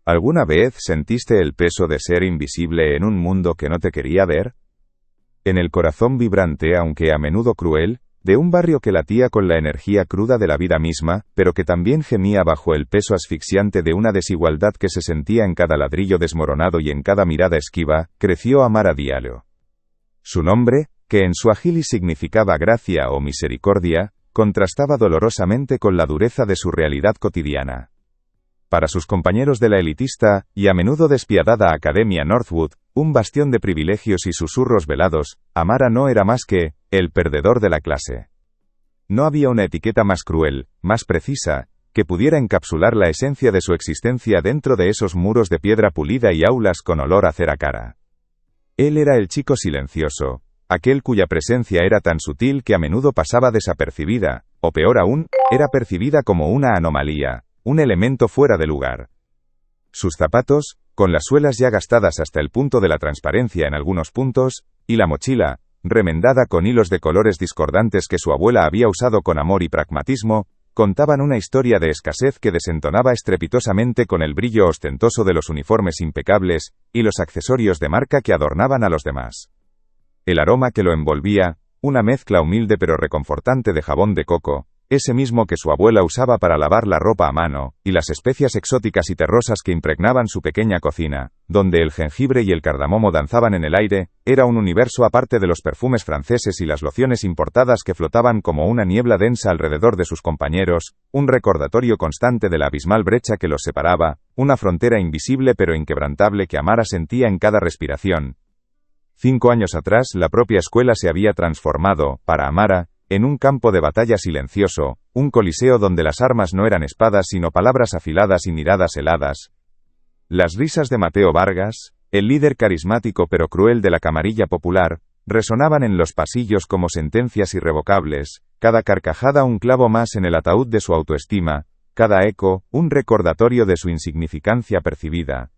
¿Alguna vez sentiste el peso de ser invisible en un mundo que no te quería ver? En el corazón vibrante, aunque a menudo cruel, de un barrio que latía con la energía cruda de la vida misma, pero que también gemía bajo el peso asfixiante de una desigualdad que se sentía en cada ladrillo desmoronado y en cada mirada esquiva, creció Amara Diallo. Su nombre, que en suajili significaba gracia o misericordia, contrastaba dolorosamente con la dureza de su realidad cotidiana. Para sus compañeros de la elitista, y a menudo despiadada Academia Northwood, un bastión de privilegios y susurros velados, Amara no era más que el perdedor de la clase. No había una etiqueta más cruel, más precisa, que pudiera encapsular la esencia de su existencia dentro de esos muros de piedra pulida y aulas con olor a cera cara. Él era el chico silencioso, aquel cuya presencia era tan sutil que a menudo pasaba desapercibida, o peor aún, era percibida como una anomalía, un elemento fuera de lugar. Sus zapatos, con las suelas ya gastadas hasta el punto de la transparencia en algunos puntos, y la mochila, remendada con hilos de colores discordantes que su abuela había usado con amor y pragmatismo, contaban una historia de escasez que desentonaba estrepitosamente con el brillo ostentoso de los uniformes impecables, y los accesorios de marca que adornaban a los demás. El aroma que lo envolvía, una mezcla humilde pero reconfortante de jabón de coco, ese mismo que su abuela usaba para lavar la ropa a mano, y las especias exóticas y terrosas que impregnaban su pequeña cocina, donde el jengibre y el cardamomo danzaban en el aire, era un universo aparte de los perfumes franceses y las lociones importadas que flotaban como una niebla densa alrededor de sus compañeros, un recordatorio constante de la abismal brecha que los separaba, una frontera invisible pero inquebrantable que Amara sentía en cada respiración. 5 años atrás la propia escuela se había transformado, para Amara, en un campo de batalla silencioso, un coliseo donde las armas no eran espadas sino palabras afiladas y miradas heladas. Las risas de Mateo Vargas, el líder carismático pero cruel de la camarilla popular, resonaban en los pasillos como sentencias irrevocables, cada carcajada un clavo más en el ataúd de su autoestima, cada eco, un recordatorio de su insignificancia percibida.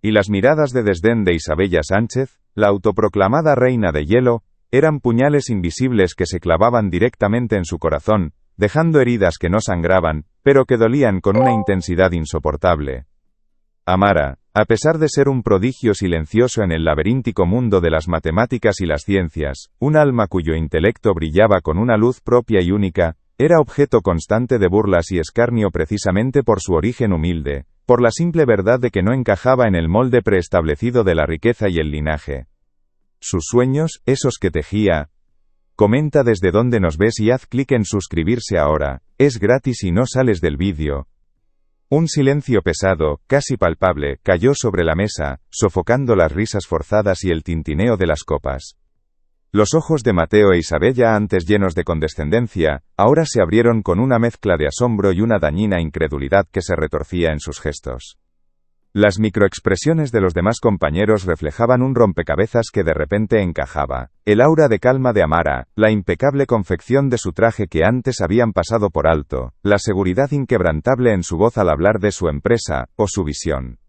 Y las miradas de desdén de Isabella Sánchez, la autoproclamada reina de hielo, eran puñales invisibles que se clavaban directamente en su corazón, dejando heridas que no sangraban, pero que dolían con una intensidad insoportable. Amara, a pesar de ser un prodigio silencioso en el laberíntico mundo de las matemáticas y las ciencias, un alma cuyo intelecto brillaba con una luz propia y única, era objeto constante de burlas y escarnio precisamente por su origen humilde, por la simple verdad de que no encajaba en el molde preestablecido de la riqueza y el linaje. Sus sueños, esos que tejía. Comenta desde dónde nos ves y haz clic en suscribirse ahora, es gratis y no sales del vídeo. Un silencio pesado, casi palpable, cayó sobre la mesa, sofocando las risas forzadas y el tintineo de las copas. Los ojos de Mateo e Isabella, antes llenos de condescendencia, ahora se abrieron con una mezcla de asombro y una dañina incredulidad que se retorcía en sus gestos. Las microexpresiones de los demás compañeros reflejaban un rompecabezas que de repente encajaba. El aura de calma de Amara, la impecable confección de su traje que antes habían pasado por alto, la seguridad inquebrantable en su voz al hablar de su empresa, o su visión.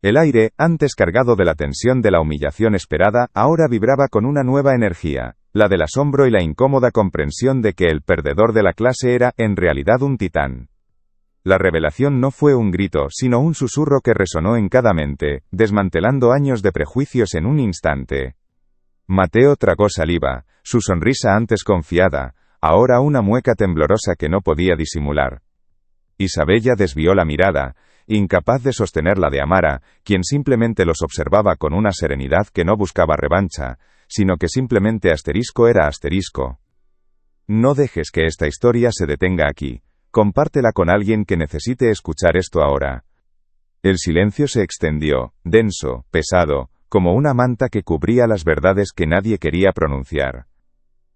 El aire, antes cargado de la tensión de la humillación esperada, ahora vibraba con una nueva energía, la del asombro y la incómoda comprensión de que el perdedor de la clase era, en realidad, un titán. La revelación no fue un grito, sino un susurro que resonó en cada mente, desmantelando años de prejuicios en un instante. Mateo tragó saliva, su sonrisa antes confiada, ahora una mueca temblorosa que no podía disimular. Isabella desvió la mirada, incapaz de sostener la de Amara, quien simplemente los observaba con una serenidad que no buscaba revancha, sino que simplemente asterisco era asterisco. No dejes que esta historia se detenga aquí. Compártela con alguien que necesite escuchar esto ahora. El silencio se extendió, denso, pesado, como una manta que cubría las verdades que nadie quería pronunciar.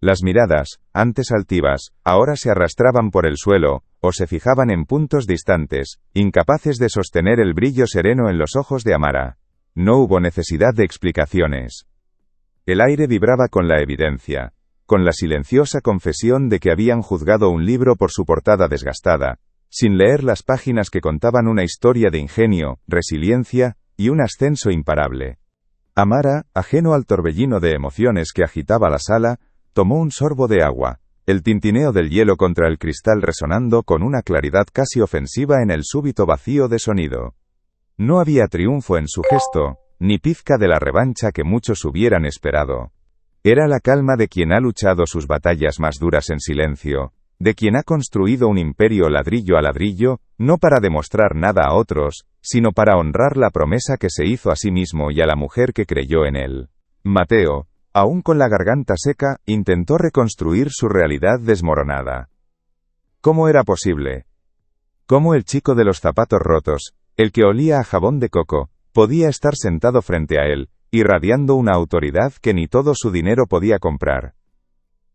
Las miradas, antes altivas, ahora se arrastraban por el suelo, o se fijaban en puntos distantes, incapaces de sostener el brillo sereno en los ojos de Amara. No hubo necesidad de explicaciones. El aire vibraba con la evidencia, con la silenciosa confesión de que habían juzgado un libro por su portada desgastada, sin leer las páginas que contaban una historia de ingenio, resiliencia, y un ascenso imparable. Amara, ajeno al torbellino de emociones que agitaba la sala, tomó un sorbo de agua, el tintineo del hielo contra el cristal resonando con una claridad casi ofensiva en el súbito vacío de sonido. No había triunfo en su gesto, ni pizca de la revancha que muchos hubieran esperado. Era la calma de quien ha luchado sus batallas más duras en silencio, de quien ha construido un imperio ladrillo a ladrillo, no para demostrar nada a otros, sino para honrar la promesa que se hizo a sí mismo y a la mujer que creyó en él. Mateo, aún con la garganta seca, intentó reconstruir su realidad desmoronada. ¿Cómo era posible? ¿Cómo el chico de los zapatos rotos, el que olía a jabón de coco, podía estar sentado frente a él, irradiando una autoridad que ni todo su dinero podía comprar?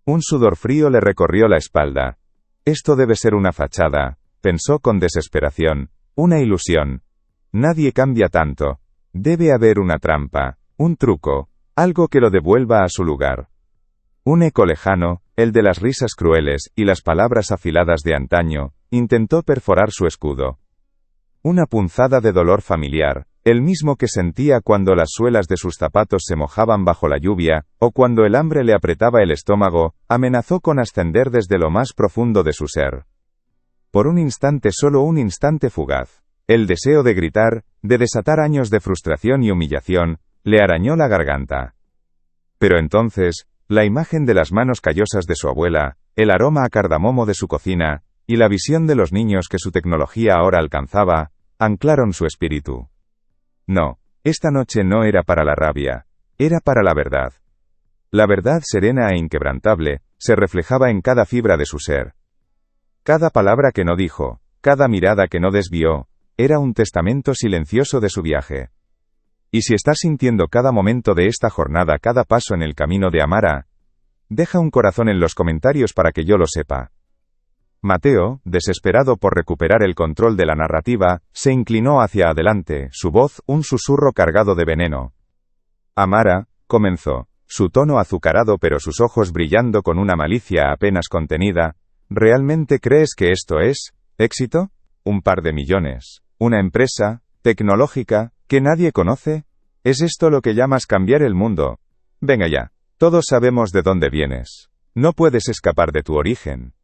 Un sudor frío le recorrió la espalda. Esto debe ser una fachada, pensó con desesperación, una ilusión. Nadie cambia tanto. Debe haber una trampa, un truco, algo que lo devuelva a su lugar. Un eco lejano, el de las risas crueles y las palabras afiladas de antaño, intentó perforar su escudo. Una punzada de dolor familiar, el mismo que sentía cuando las suelas de sus zapatos se mojaban bajo la lluvia, o cuando el hambre le apretaba el estómago, amenazó con ascender desde lo más profundo de su ser. Por un instante, solo un instante fugaz, el deseo de gritar, de desatar años de frustración y humillación, le arañó la garganta. Pero entonces, la imagen de las manos callosas de su abuela, el aroma a cardamomo de su cocina, y la visión de los niños que su tecnología ahora alcanzaba, anclaron su espíritu. No, esta noche no era para la rabia, era para la verdad. La verdad serena e inquebrantable, se reflejaba en cada fibra de su ser. Cada palabra que no dijo, cada mirada que no desvió, era un testamento silencioso de su viaje. Y si estás sintiendo cada momento de esta jornada, cada paso en el camino de Amara, deja un corazón en los comentarios para que yo lo sepa. Mateo, desesperado por recuperar el control de la narrativa, se inclinó hacia adelante, su voz un susurro cargado de veneno. Amara, comenzó, su tono azucarado pero sus ojos brillando con una malicia apenas contenida, ¿realmente crees que esto es éxito? ¿Un par de millones? ¿Una empresa tecnológica que nadie conoce? ¿Es esto lo que llamas cambiar el mundo? Venga ya, todos sabemos de dónde vienes. No puedes escapar de tu origen.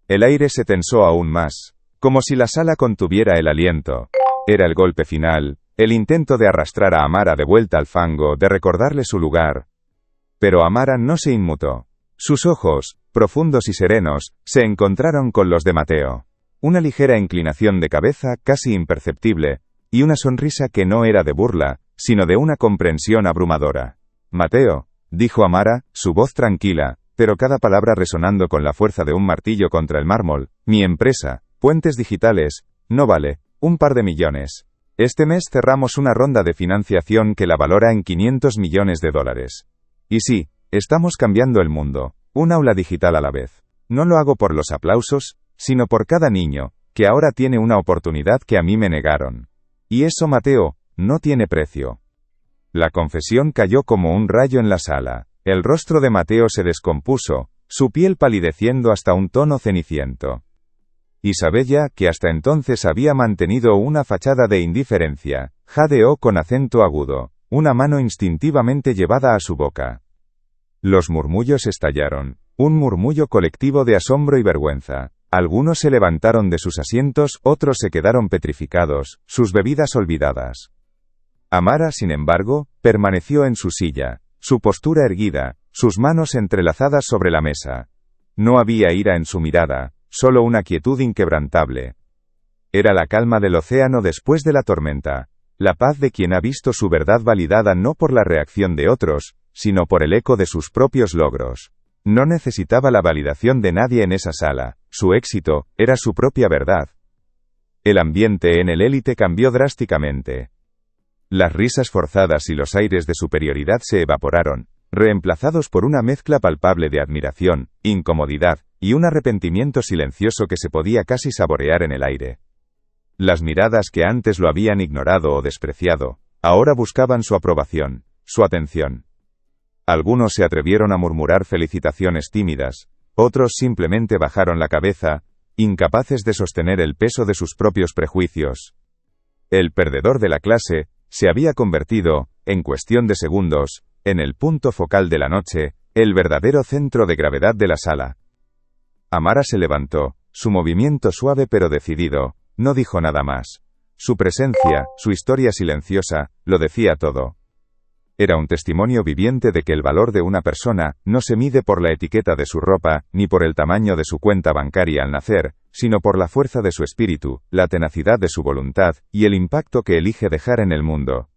El aire se tensó aún más, como si la sala contuviera el aliento. Era el golpe final, el intento de arrastrar a Amara de vuelta al fango, de recordarle su lugar. Pero Amara no se inmutó. Sus ojos, profundos y serenos, se encontraron con los de Mateo. Una ligera inclinación de cabeza, casi imperceptible, y una sonrisa que no era de burla, sino de una comprensión abrumadora. Mateo, dijo Amara, su voz tranquila, pero cada palabra resonando con la fuerza de un martillo contra el mármol, mi empresa, Puentes Digitales, no vale un par de millones. Este mes cerramos una ronda de financiación que la valora en $500 millones. Y sí, estamos cambiando el mundo, un aula digital a la vez. No lo hago por los aplausos, sino por cada niño, que ahora tiene una oportunidad que a mí me negaron. Y eso, Mateo, no tiene precio. La confesión cayó como un rayo en la sala. El rostro de Mateo se descompuso, su piel palideciendo hasta un tono ceniciento. Isabella, que hasta entonces había mantenido una fachada de indiferencia, jadeó con acento agudo, una mano instintivamente llevada a su boca. Los murmullos estallaron, un murmullo colectivo de asombro y vergüenza. Algunos se levantaron de sus asientos, otros se quedaron petrificados, sus bebidas olvidadas. Amara, sin embargo, permaneció en su silla, su postura erguida, sus manos entrelazadas sobre la mesa. No había ira en su mirada, solo una quietud inquebrantable. Era la calma del océano después de la tormenta, la paz de quien ha visto su verdad validada no por la reacción de otros, sino por el eco de sus propios logros. No necesitaba la validación de nadie en esa sala, su éxito era su propia verdad. El ambiente en el élite cambió drásticamente. Las risas forzadas y los aires de superioridad se evaporaron, reemplazados por una mezcla palpable de admiración, incomodidad, y un arrepentimiento silencioso que se podía casi saborear en el aire. Las miradas que antes lo habían ignorado o despreciado, ahora buscaban su aprobación, su atención. Algunos se atrevieron a murmurar felicitaciones tímidas, otros simplemente bajaron la cabeza, incapaces de sostener el peso de sus propios prejuicios. El perdedor de la clase se había convertido, en cuestión de segundos, en el punto focal de la noche, el verdadero centro de gravedad de la sala. Amara se levantó, su movimiento suave pero decidido, no dijo nada más. Su presencia, su historia silenciosa, lo decía todo. Era un testimonio viviente de que el valor de una persona no se mide por la etiqueta de su ropa, ni por el tamaño de su cuenta bancaria al nacer, sino por la fuerza de su espíritu, la tenacidad de su voluntad, y el impacto que elige dejar en el mundo.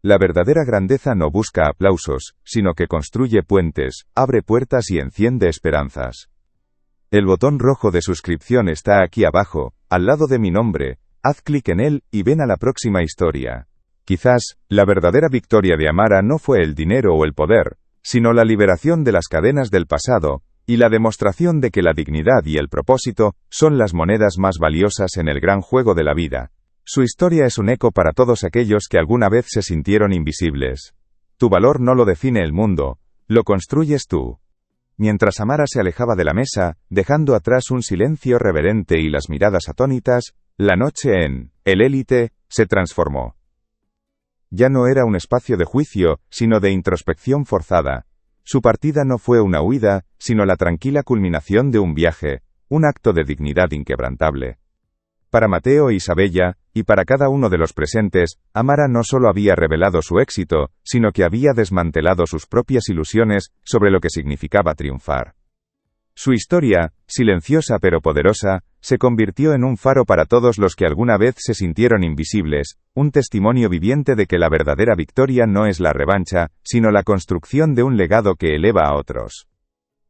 La verdadera grandeza no busca aplausos, sino que construye puentes, abre puertas y enciende esperanzas. El botón rojo de suscripción está aquí abajo, al lado de mi nombre. Haz clic en él, y ven a la próxima historia. Quizás, la verdadera victoria de Amara no fue el dinero o el poder, sino la liberación de las cadenas del pasado, y la demostración de que la dignidad y el propósito son las monedas más valiosas en el gran juego de la vida. Su historia es un eco para todos aquellos que alguna vez se sintieron invisibles. Tu valor no lo define el mundo, lo construyes tú. Mientras Amara se alejaba de la mesa, dejando atrás un silencio reverente y las miradas atónitas, la noche en El Élite se transformó. Ya no era un espacio de juicio, sino de introspección forzada. Su partida no fue una huida, sino la tranquila culminación de un viaje, un acto de dignidad inquebrantable. Para Mateo e Isabella, y para cada uno de los presentes, Amara no solo había revelado su éxito, sino que había desmantelado sus propias ilusiones sobre lo que significaba triunfar. Su historia, silenciosa pero poderosa, se convirtió en un faro para todos los que alguna vez se sintieron invisibles, un testimonio viviente de que la verdadera victoria no es la revancha, sino la construcción de un legado que eleva a otros.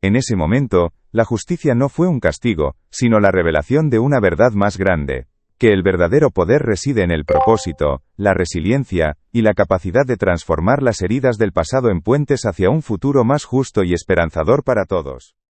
En ese momento, la justicia no fue un castigo, sino la revelación de una verdad más grande, que el verdadero poder reside en el propósito, la resiliencia, y la capacidad de transformar las heridas del pasado en puentes hacia un futuro más justo y esperanzador para todos.